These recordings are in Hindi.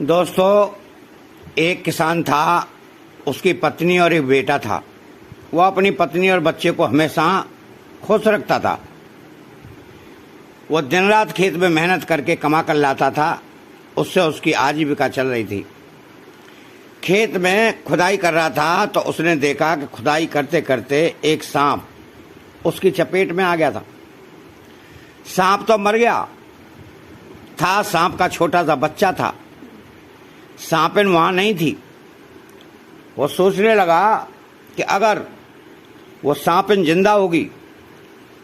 दोस्तों, एक किसान था, उसकी पत्नी और एक बेटा था। वह अपनी पत्नी और बच्चे को हमेशा खुश रखता था। वह दिन रात खेत में मेहनत करके कमा कर लाता था, उससे उसकी आजीविका चल रही थी। खेत में खुदाई कर रहा था तो उसने देखा कि खुदाई करते करते एक सांप उसकी चपेट में आ गया था। सांप तो मर गया था, सांप का छोटा सा बच्चा था। सांपिन वहां नहीं थी। वो सोचने लगा कि अगर वो सांपिन जिंदा होगी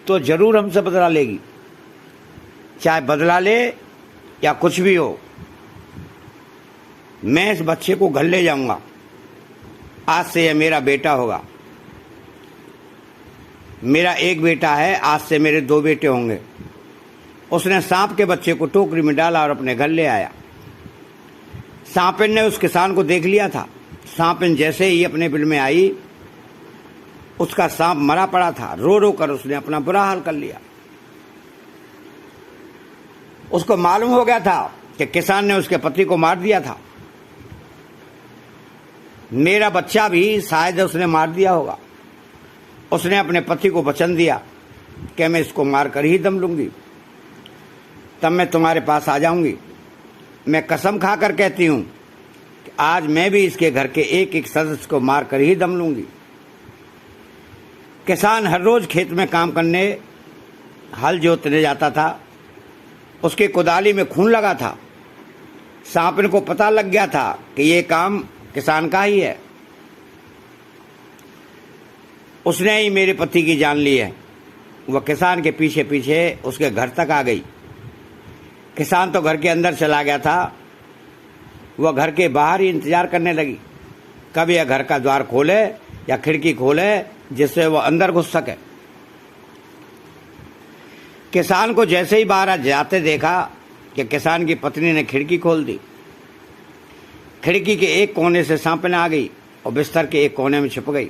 तो जरूर हमसे बदला लेगी, चाहे बदला ले या कुछ भी हो। मैं इस बच्चे को घर ले जाऊंगा, आज से यह मेरा बेटा होगा। मेरा एक बेटा है, आज से मेरे 2 बेटे होंगे। उसने सांप के बच्चे को टोकरी में डाला और अपने घर ले आया। सांपिन ने उस किसान को देख लिया था। सांपिन जैसे ही अपने बिल में आई, उसका सांप मरा पड़ा था। रो रो कर उसने अपना बुरा हाल कर लिया। उसको मालूम हो गया था कि किसान ने उसके पति को मार दिया था। मेरा बच्चा भी शायद उसने मार दिया होगा। उसने अपने पति को वचन दिया कि मैं इसको मारकर ही दम लूंगी, तब मैं तुम्हारे पास आ जाऊंगी। मैं कसम खाकर कहती हूं कि आज मैं भी इसके घर के एक एक सदस्य को मारकर ही दम लूंगी। किसान हर रोज खेत में काम करने, हल जोतने जाता था। उसके कुदाली में खून लगा था। सांपिन को पता लग गया था कि ये काम किसान का ही है। उसने ही मेरे पति की जान ली है। वह किसान के पीछे पीछे उसके घर तक आ गई। किसान तो घर के अंदर चला गया था। वह घर के बाहर ही इंतजार करने लगी, कब यह घर का द्वार खोले या खिड़की खोले जिससे वह अंदर घुस सके। किसान को जैसे ही बाहर जाते देखा कि किसान की पत्नी ने खिड़की खोल दी। खिड़की के एक कोने से सांपिन आ गई और बिस्तर के एक कोने में छिप गई।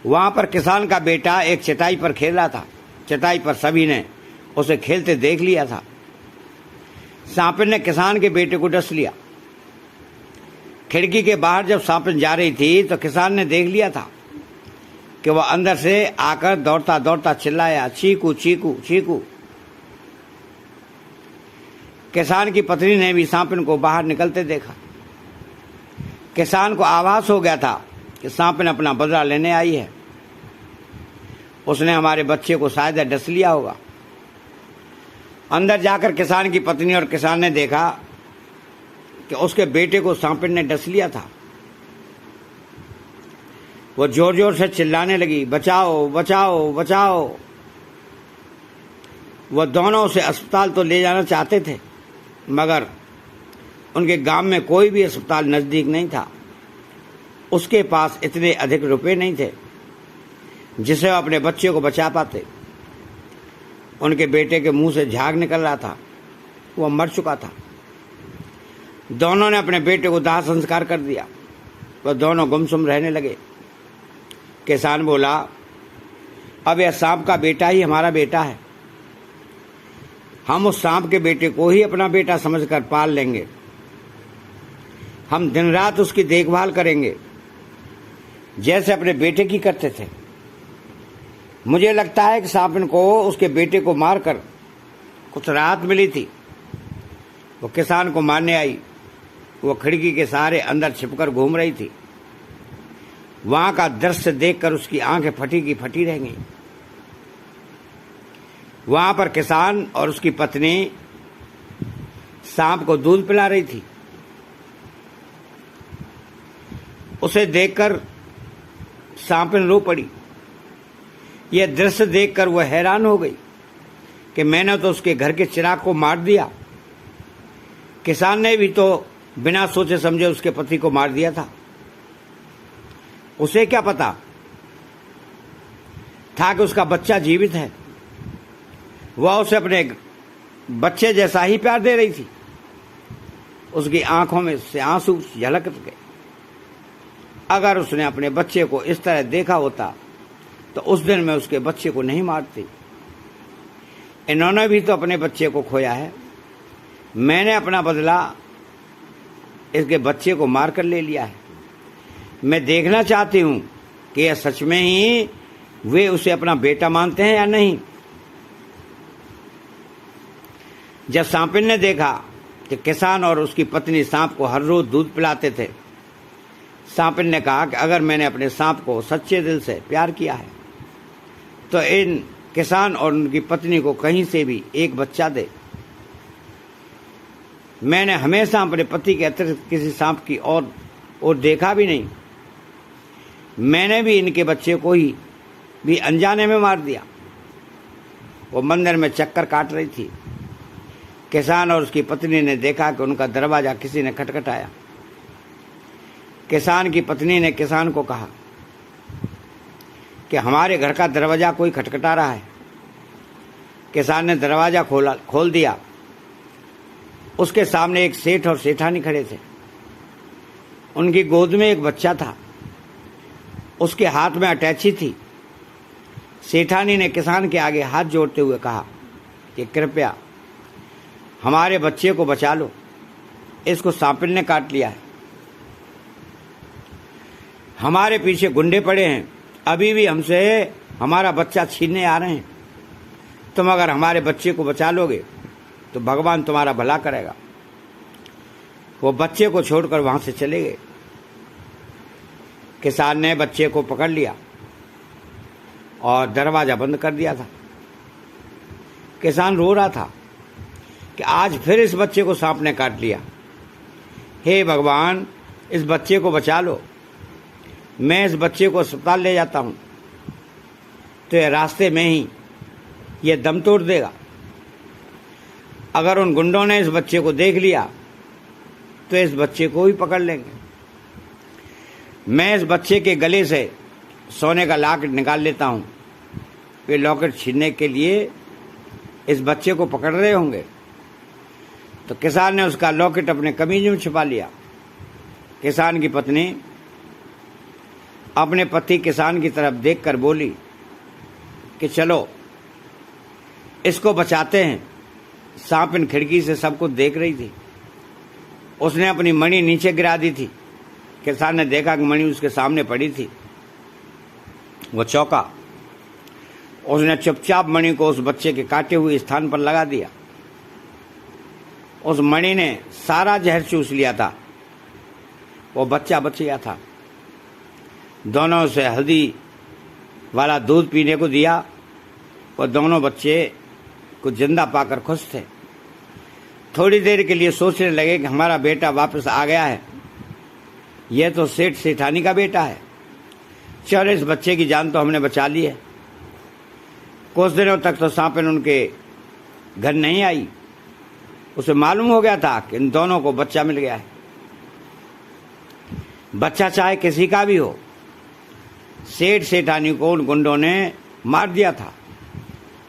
वहां पर किसान का बेटा एक चटाई पर खेल रहा था। चटाई पर सभी ने उसे खेलते देख लिया था। सांपिन ने किसान के बेटे को डस लिया। खिड़की के बाहर जब सांपिन जा रही थी तो किसान ने देख लिया था कि वह अंदर से आकर दौड़ता दौड़ता चिल्लाया, चीकू चीकू चीकू। किसान की पत्नी ने भी सांपिन को बाहर निकलते देखा। किसान को आभास हो गया था कि सांपिन अपना बदला लेने आई है। उसने हमारे बच्चे को शायद डस लिया होगा। अंदर जाकर किसान की पत्नी और किसान ने देखा कि उसके बेटे को सांपिन ने डस लिया था। वो जोर जोर से चिल्लाने लगी, बचाओ बचाओ बचाओ। वह दोनों उसे अस्पताल तो ले जाना चाहते थे, मगर उनके गांव में कोई भी अस्पताल नजदीक नहीं था। उसके पास इतने अधिक रुपए नहीं थे जिसे वह अपने बच्चे को बचा पाते। उनके बेटे के मुंह से झाग निकल रहा था। वह मर चुका था। दोनों ने अपने बेटे को दाह संस्कार कर दिया। वह दोनों गुमसुम रहने लगे। किसान बोला, अब यह सांप का बेटा ही हमारा बेटा है। हम उस सांप के बेटे को ही अपना बेटा समझकर पाल लेंगे। हम दिन रात उसकी देखभाल करेंगे जैसे अपने बेटे की करते थे। मुझे लगता है कि सांपिन को उसके बेटे को मारकर कुछ राहत मिली थी। वो किसान को मारने आई। वो खिड़की के सहारे अंदर छिपकर घूम रही थी। वहां का दृश्य देखकर उसकी आंखें फटी की फटी रह गईं। वहां पर किसान और उसकी पत्नी सांप को दूध पिला रही थी। उसे देखकर सांपिन रो पड़ी। यह दृश्य देखकर वह हैरान हो गई कि मैंने तो उसके घर के चिराग को मार दिया। किसान ने भी तो बिना सोचे समझे उसके पति को मार दिया था। उसे क्या पता था कि उसका बच्चा जीवित है। वह उसे अपने बच्चे जैसा ही प्यार दे रही थी। उसकी आंखों में से आंसू झलक गए। अगर उसने अपने बच्चे को इस तरह देखा होता तो उस दिन मैं उसके बच्चे को नहीं मारती। इन्होंने भी तो अपने बच्चे को खोया है। मैंने अपना बदला इसके बच्चे को मार कर ले लिया है। मैं देखना चाहती हूं कि यह सच में ही वे उसे अपना बेटा मानते हैं या नहीं। जब सांपिन ने देखा कि किसान और उसकी पत्नी सांप को हर रोज दूध पिलाते थे, सांपिन ने कहा कि अगर मैंने अपने सांप को सच्चे दिल से प्यार किया है तो इन किसान और उनकी पत्नी को कहीं से भी एक बच्चा दे। मैंने हमेशा अपने पति के अतिरिक्त किसी सांप की और देखा भी नहीं। मैंने भी इनके बच्चे को ही भी अनजाने में मार दिया। वो मंदिर में चक्कर काट रही थी। किसान और उसकी पत्नी ने देखा कि उनका दरवाजा किसी ने खटखटाया। किसान की पत्नी ने किसान को कहा कि हमारे घर का दरवाजा कोई खटखटा रहा है। किसान ने दरवाजा खोल दिया। उसके सामने एक सेठ और सेठानी खड़े थे। उनकी गोद में एक बच्चा था। उसके हाथ में अटैची थी। सेठानी ने किसान के आगे हाथ जोड़ते हुए कहा कि कृपया हमारे बच्चे को बचा लो, इसको सांपिन ने काट लिया है। हमारे पीछे गुंडे पड़े हैं, अभी भी हमसे हमारा बच्चा छीनने आ रहे हैं। तुम अगर हमारे बच्चे को बचा लोगे तो भगवान तुम्हारा भला करेगा। वो बच्चे को छोड़कर वहां से चले गए। किसान ने बच्चे को पकड़ लिया और दरवाजा बंद कर दिया था। किसान रो रहा था कि आज फिर इस बच्चे को सांप ने काट लिया। हे भगवान, इस बच्चे को बचा लो। मैं इस बच्चे को अस्पताल ले जाता हूं तो यह रास्ते में ही यह दम तोड़ देगा। अगर उन गुंडों ने इस बच्चे को देख लिया तो इस बच्चे को भी पकड़ लेंगे। मैं इस बच्चे के गले से सोने का लॉकेट निकाल लेता हूं। वे लॉकेट छीनने के लिए इस बच्चे को पकड़ रहे होंगे। तो किसान ने उसका लॉकेट अपने कमीज में छुपा लिया। किसान की पत्नी अपने पति किसान की तरफ देखकर बोली कि चलो इसको बचाते हैं। सांपिन खिड़की से सब कुछ देख रही थी। उसने अपनी मणि नीचे गिरा दी थी। किसान ने देखा कि मणि उसके सामने पड़ी थी। वो चौंका। उसने चुपचाप मणि को उस बच्चे के काटे हुए स्थान पर लगा दिया। उस मणि ने सारा जहर चूस लिया था। वो बच्चा बच गया था। दोनों से हल्दी वाला दूध पीने को दिया। वो दोनों बच्चे को जिंदा पाकर खुश थे। थोड़ी देर के लिए सोचने लगे कि हमारा बेटा वापस आ गया है। यह तो सेठ सेठानी का बेटा है। चलो, इस बच्चे की जान तो हमने बचा ली है। कुछ दिनों तक तो सांपिन उनके घर नहीं आई। उसे मालूम हो गया था कि इन दोनों को बच्चा मिल गया है। बच्चा चाहे किसी का भी हो, सेठ सेठानी को उन गुंडों ने मार दिया था।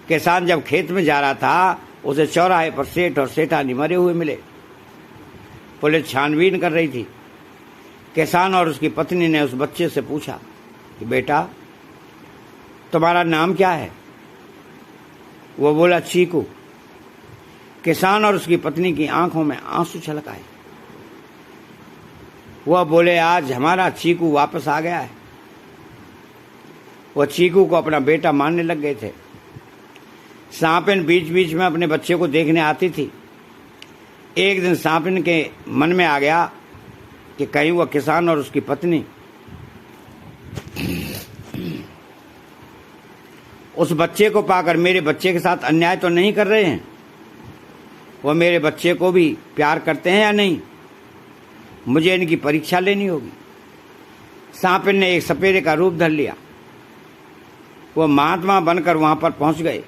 किसान जब खेत में जा रहा था, उसे चौराहे पर सेठ और सेठानी मरे हुए मिले। पुलिस छानबीन कर रही थी। किसान और उसकी पत्नी ने उस बच्चे से पूछा कि बेटा, तुम्हारा नाम क्या है? वो बोला चीकू। किसान और उसकी पत्नी की आंखों में आंसू छलक आए। वह बोले, आज हमारा चीकू वापस आ गया है। वह चीकू को अपना बेटा मानने लग गए थे। सांपिन बीच बीच में अपने बच्चे को देखने आती थी। एक दिन सांपिन के मन में आ गया कि कहीं वह किसान और उसकी पत्नी उस बच्चे को पाकर मेरे बच्चे के साथ अन्याय तो नहीं कर रहे हैं। वह मेरे बच्चे को भी प्यार करते हैं या नहीं, मुझे इनकी परीक्षा लेनी होगी। सांपिन ने एक सपेरे का रूप धर लिया। वह महात्मा बनकर वहां पर पहुंच गए।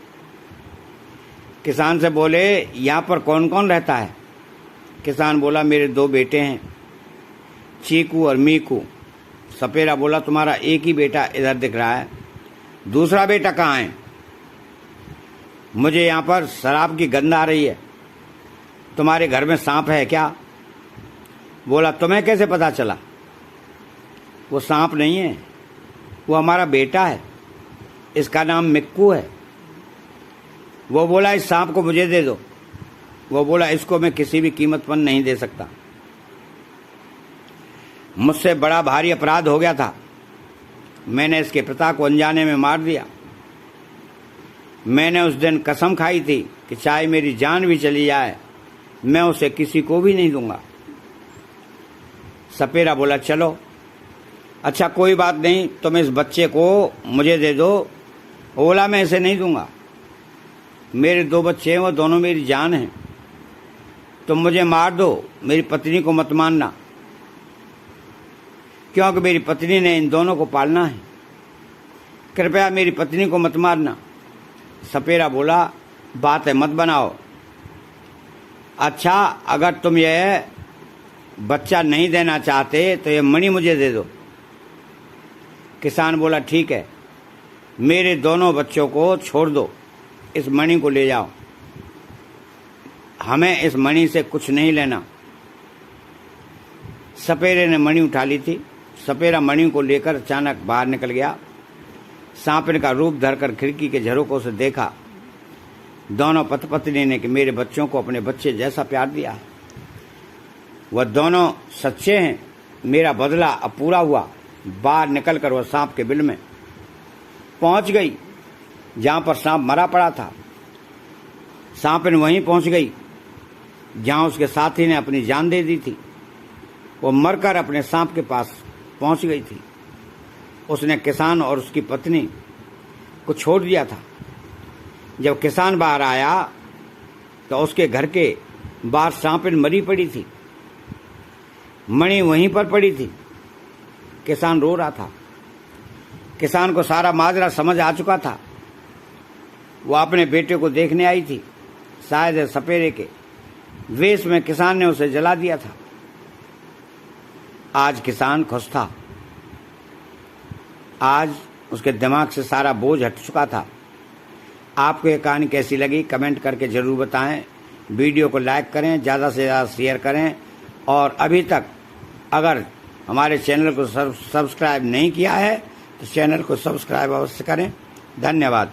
किसान से बोले, यहाँ पर कौन कौन रहता है? किसान बोला, मेरे 2 बेटे हैं, चीकू और मीकू। सपेरा बोला, तुम्हारा एक ही बेटा इधर दिख रहा है, दूसरा बेटा कहाँ है? मुझे यहाँ पर शराब की गंध आ रही है। तुम्हारे घर में सांप है क्या? बोला, तुम्हें कैसे पता चला? वो सांप नहीं है, वो हमारा बेटा है, इसका नाम मिक्कू है। वो बोला, इस सांप को मुझे दे दो। वो बोला, इसको मैं किसी भी कीमत पर नहीं दे सकता। मुझसे बड़ा भारी अपराध हो गया था। मैंने इसके पिता को अनजाने में मार दिया। मैंने उस दिन कसम खाई थी कि चाहे मेरी जान भी चली जाए मैं उसे किसी को भी नहीं दूंगा। सपेरा बोला, चलो अच्छा कोई बात नहीं, तुम इस बच्चे को मुझे दे दो। बोला, मैं इसे नहीं दूंगा। मेरे 2 बच्चे हैं, वो दोनों मेरी जान हैं। तुम मुझे मार दो, मेरी पत्नी को मत मारना, क्योंकि मेरी पत्नी ने इन दोनों को पालना है। कृपया मेरी पत्नी को मत मारना। सपेरा बोला, बात है मत बनाओ। अच्छा अगर तुम यह बच्चा नहीं देना चाहते तो यह मणि मुझे दे दो। किसान बोला, ठीक है, मेरे दोनों बच्चों को छोड़ दो, इस मणि को ले जाओ, हमें इस मणि से कुछ नहीं लेना। सपेरे ने मणि उठा ली थी। सपेरा मणि को लेकर अचानक बाहर निकल गया। सांपिन का रूप धरकर खिड़की के झरोकों से देखा। दोनों पति पत्नी ने कि मेरे बच्चों को अपने बच्चे जैसा प्यार दिया। वह दोनों सच्चे हैं, मेरा बदला अब पूरा हुआ। बाहर निकलकर वह सांप के बिल में पहुंच गई जहां पर सांप मरा पड़ा था। सांपिन वहीं पहुंच गई जहां उसके साथी ने अपनी जान दे दी थी। वो मरकर अपने सांप के पास पहुंच गई थी। उसने किसान और उसकी पत्नी को छोड़ दिया था। जब किसान बाहर आया तो उसके घर के बाहर सांपिन मरी पड़ी थी। मणि वहीं पर पड़ी थी। किसान रो रहा था। किसान को सारा माजरा समझ आ चुका था। वो अपने बेटे को देखने आई थी। शायद सपेरे के वेश में किसान ने उसे जला दिया था। आज किसान खुश था। आज उसके दिमाग से सारा बोझ हट चुका था। आपको ये कहानी कैसी लगी कमेंट करके ज़रूर बताएं। वीडियो को लाइक करें, ज़्यादा से ज़्यादा शेयर करें, और अभी तक अगर हमारे चैनल को सब्सक्राइब नहीं किया है तो चैनल को सब्सक्राइब अवश्य करें। धन्यवाद।